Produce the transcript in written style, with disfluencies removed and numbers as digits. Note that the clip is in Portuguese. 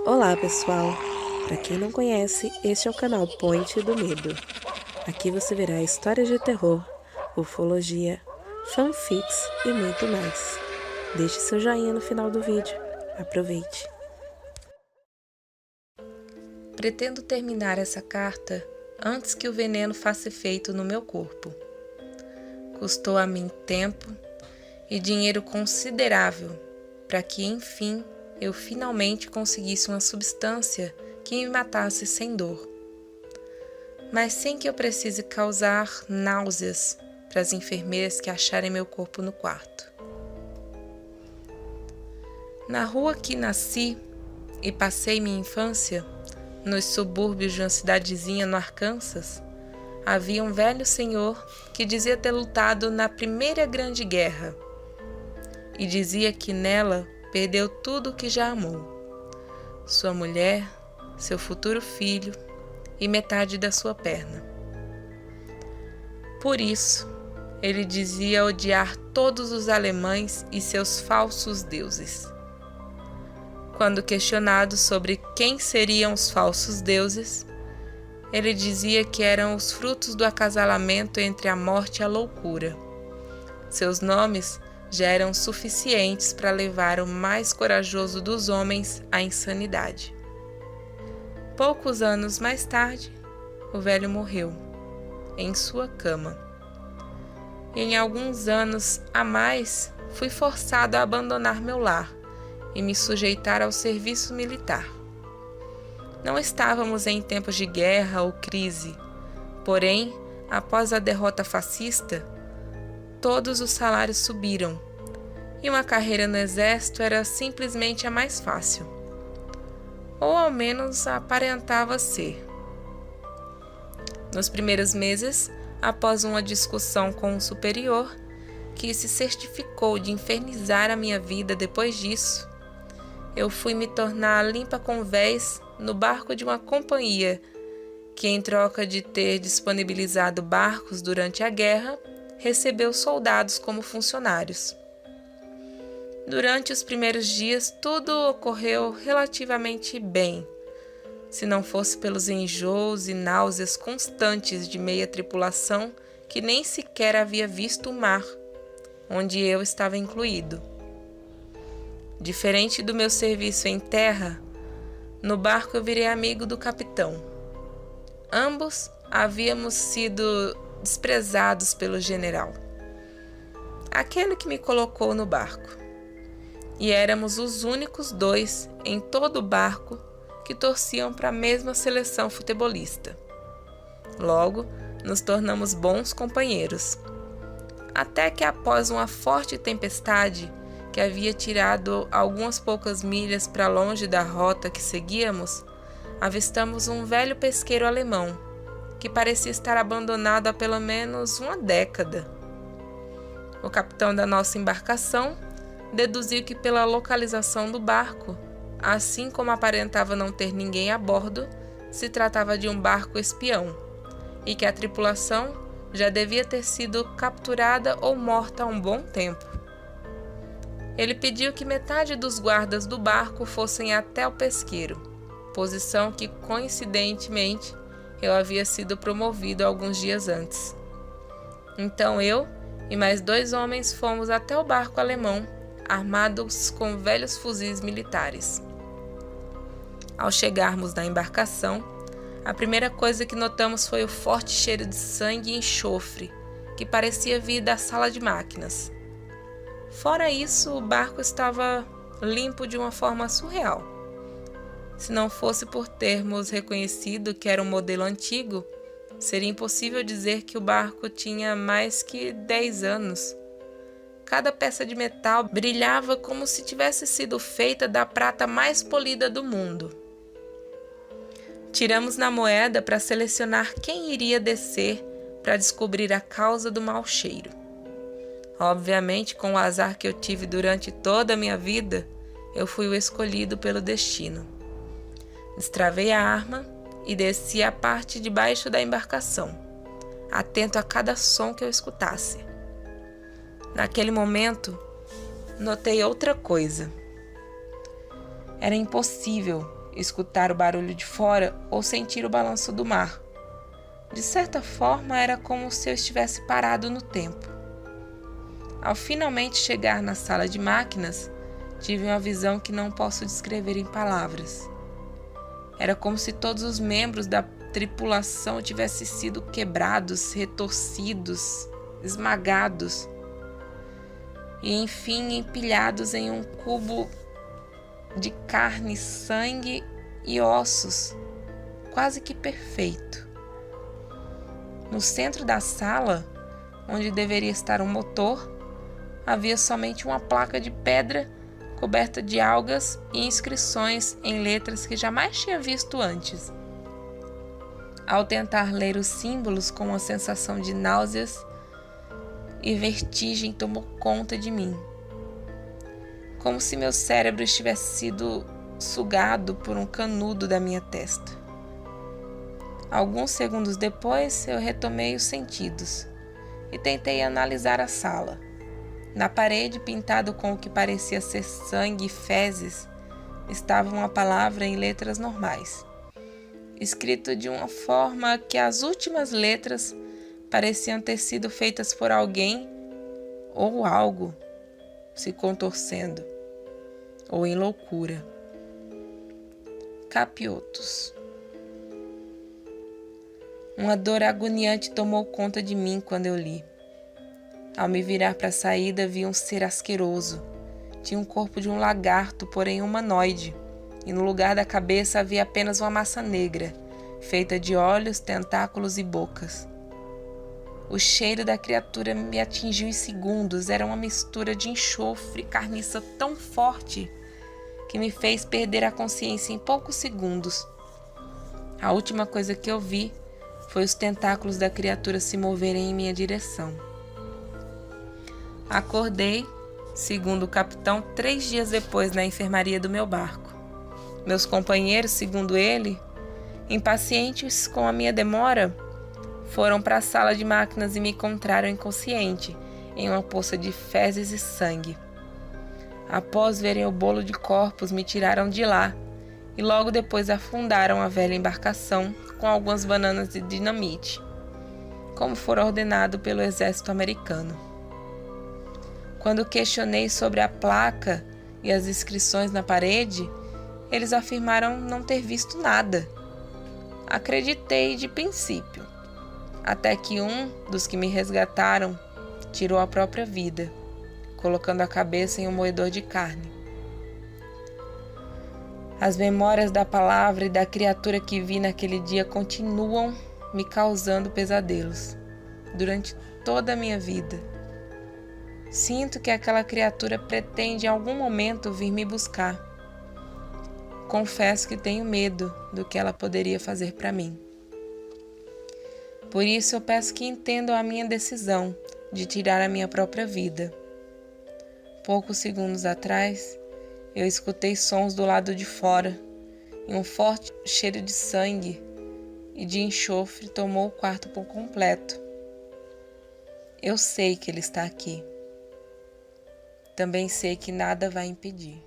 Olá pessoal, para quem não conhece, este é o canal Point do Medo. Aqui você verá histórias de terror, ufologia, fanfics e muito mais. Deixe seu joinha no final do vídeo, aproveite! Pretendo terminar essa carta antes que o veneno faça efeito no meu corpo. Custou a mim tempo e dinheiro considerável para que, enfim, eu finalmente conseguisse uma substância que me matasse sem dor, mas sem que eu precise causar náuseas para as enfermeiras que acharem meu corpo no quarto. Na rua que nasci e passei minha infância, nos subúrbios de uma cidadezinha no Arkansas, havia um velho senhor que dizia ter lutado na Primeira Grande Guerra e dizia que nela perdeu tudo o que já amou: sua mulher, seu futuro filho e metade da sua perna. Por isso, ele dizia odiar todos os alemães e seus falsos deuses. Quando questionado sobre quem seriam os falsos deuses, ele dizia que eram os frutos do acasalamento entre a morte e a loucura. Seus nomes já eram suficientes para levar o mais corajoso dos homens à insanidade. Poucos anos mais tarde, o velho morreu, em sua cama. Em alguns anos a mais, fui forçado a abandonar meu lar e me sujeitar ao serviço militar. Não estávamos em tempos de guerra ou crise, porém, após a derrota fascista, todos os salários subiram e uma carreira no exército era simplesmente a mais fácil, ou ao menos aparentava ser. Nos primeiros meses, após uma discussão com um superior, que se certificou de infernizar a minha vida depois disso, eu fui me tornar limpa-convés no barco de uma companhia que, em troca de ter disponibilizado barcos durante a guerra, recebeu soldados como funcionários. Durante os primeiros dias, tudo ocorreu relativamente bem, se não fosse pelos enjoos e náuseas constantes de meia tripulação que nem sequer havia visto o mar, onde eu estava incluído. Diferente do meu serviço em terra, no barco eu virei amigo do capitão. Ambos havíamos sido desprezados pelo general, aquele que me colocou no barco, e éramos os únicos dois em todo o barco que torciam para a mesma seleção futebolista. Logo, nos tornamos bons companheiros, até que após uma forte tempestade que havia tirado algumas poucas milhas para longe da rota que seguíamos, avistamos um velho pesqueiro alemão que parecia estar abandonado há pelo menos uma década. O capitão da nossa embarcação deduziu que, pela localização do barco, assim como aparentava não ter ninguém a bordo, se tratava de um barco espião e que a tripulação já devia ter sido capturada ou morta há um bom tempo. Ele pediu que metade dos guardas do barco fossem até o pesqueiro, posição que, coincidentemente, eu havia sido promovido alguns dias antes. Então eu e mais 2 homens fomos até o barco alemão, armados com velhos fuzis militares. Ao chegarmos na embarcação, a primeira coisa que notamos foi o forte cheiro de sangue e enxofre, que parecia vir da sala de máquinas. Fora isso, o barco estava limpo de uma forma surreal. Se não fosse por termos reconhecido que era um modelo antigo, seria impossível dizer que o barco tinha mais que 10 anos. Cada peça de metal brilhava como se tivesse sido feita da prata mais polida do mundo. Tiramos na moeda para selecionar quem iria descer para descobrir a causa do mau cheiro. Obviamente, com o azar que eu tive durante toda a minha vida, eu fui o escolhido pelo destino. Destravei a arma e desci a parte de baixo da embarcação, atento a cada som que eu escutasse. Naquele momento, notei outra coisa. Era impossível escutar o barulho de fora ou sentir o balanço do mar. De certa forma, era como se eu estivesse parado no tempo. Ao finalmente chegar na sala de máquinas, tive uma visão que não posso descrever em palavras. Era como se todos os membros da tripulação tivessem sido quebrados, retorcidos, esmagados e, enfim, empilhados em um cubo de carne, sangue e ossos, quase que perfeito. No centro da sala, onde deveria estar um motor, havia somente uma placa de pedra coberta de algas e inscrições em letras que jamais tinha visto antes. Ao tentar ler os símbolos com uma sensação de náuseas e vertigem tomou conta de mim, como se meu cérebro estivesse sido sugado por um canudo da minha testa. Alguns segundos depois, eu retomei os sentidos e tentei analisar a sala. Na parede, pintado com o que parecia ser sangue e fezes, estava uma palavra em letras normais, escrito de uma forma que as últimas letras pareciam ter sido feitas por alguém ou algo se contorcendo, ou em loucura. Capiotos. Uma dor agoniante tomou conta de mim quando eu li. Ao me virar para a saída, vi um ser asqueroso. Tinha um corpo de um lagarto, porém humanoide, e no lugar da cabeça havia apenas uma massa negra, feita de olhos, tentáculos e bocas. O cheiro da criatura me atingiu em segundos. Era uma mistura de enxofre e carniça tão forte que me fez perder a consciência em poucos segundos. A última coisa que eu vi foi os tentáculos da criatura se moverem em minha direção. Acordei, segundo o capitão, 3 dias depois na enfermaria do meu barco. Meus companheiros, segundo ele, impacientes com a minha demora, foram para a sala de máquinas e me encontraram inconsciente, em uma poça de fezes e sangue. Após verem o bolo de corpos, me tiraram de lá e logo depois afundaram a velha embarcação com algumas bananas de dinamite, como fora ordenado pelo exército americano. Quando questionei sobre a placa e as inscrições na parede, eles afirmaram não ter visto nada. Acreditei de princípio, até que um dos que me resgataram tirou a própria vida, colocando a cabeça em um moedor de carne. As memórias da palavra e da criatura que vi naquele dia continuam me causando pesadelos durante toda a minha vida. Sinto que aquela criatura pretende em algum momento vir me buscar. Confesso que tenho medo do que ela poderia fazer para mim. Por isso eu peço que entendam a minha decisão de tirar a minha própria vida. Poucos segundos atrás, eu escutei sons do lado de fora e um forte cheiro de sangue e de enxofre tomou o quarto por completo. Eu sei que ele está aqui. Também sei que nada vai impedir.